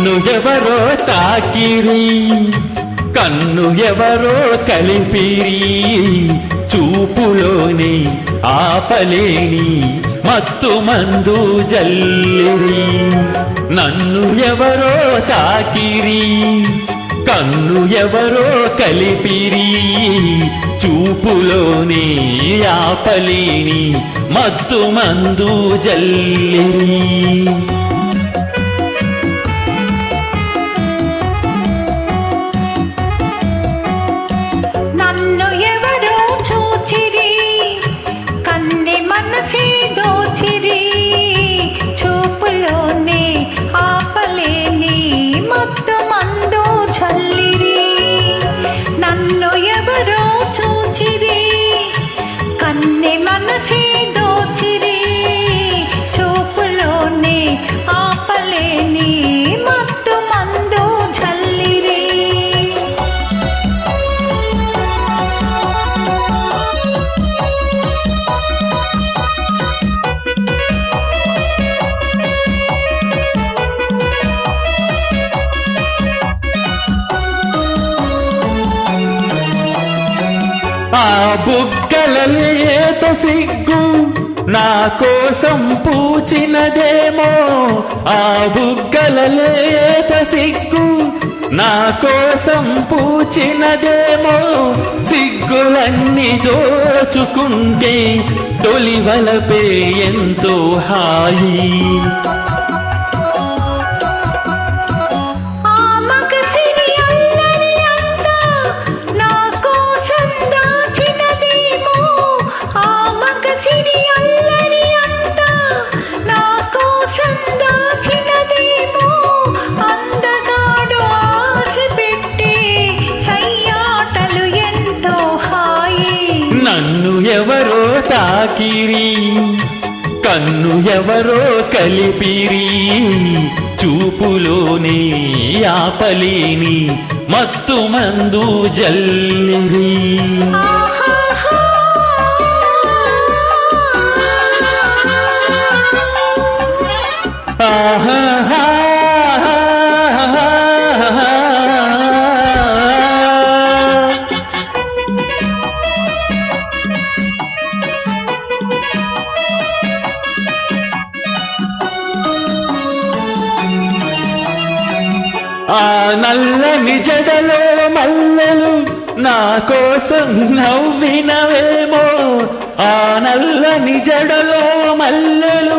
నన్ను ఎవరో తాకిరి, కన్ను ఎవరో కలిపిరి, చూపులోని ఆపలేని మత్తు మందు జల్లిరి. నన్ను ఎవరో తాకిరి, కన్ను ఎవరో కలిపిరి, చూపులోని ఆపలేని మత్తు మందు జల్లిరి. నన్ను ఎవరో చూచిరి, కన్నె మనసే దోచిరి, చూపులోనే ఆపలేని మత్తు మందు జల్లిరి. నన్ను ఎవరో చూచిరి, కన్నె మనసే దోచిరి, చూపులోనే ఆపలేని మత్తు మందు జల్లిరి. ఆ బుగ్గల లేత సిగ్గు నా కోసం పూచినదేమో, ఆ బుగ్గల లేత సిగ్గు నా కోసం పూచినదేమో, సిగ్గులన్నీ దోచుకుంటే తొలివలపే ఎంతో హాయి. నన్ను ఎవరో తాకిరి, కన్ను ఎవరో కలిపిరి, చూపులోనే ఆపలేని మత్తు మందు జల్లిరి. ఆహా ఆ నల్లని జడలో మల్లెలు నా కోసం నవ్వినవేమో, ఆ నల్లని జడలో మల్లెలు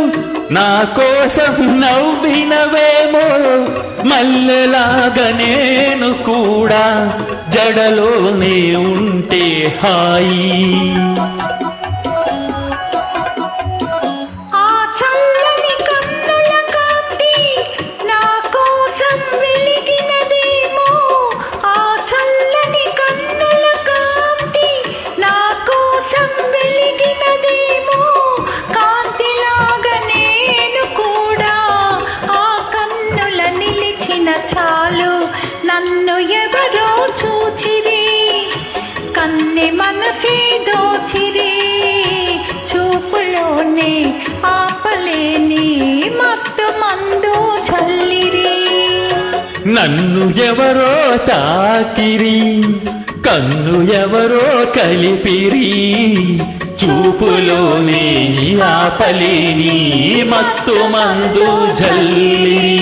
నా కోసం నవ్వినవేమో, మల్లెలాగా నేను కూడా జడలోనే ఉంటే హాయి. నన్ను ఎవరో చూచిరి, కన్నె మనసే దోచిరి, చూపులోనే ఆపలేని మత్తు మందు జల్లిరి. నన్ను ఎవరో తాకిరి, కన్ను ఎవరో కలిపిరి, చూపులోనే ఆపలేని మత్తు మందు జల్లిరి.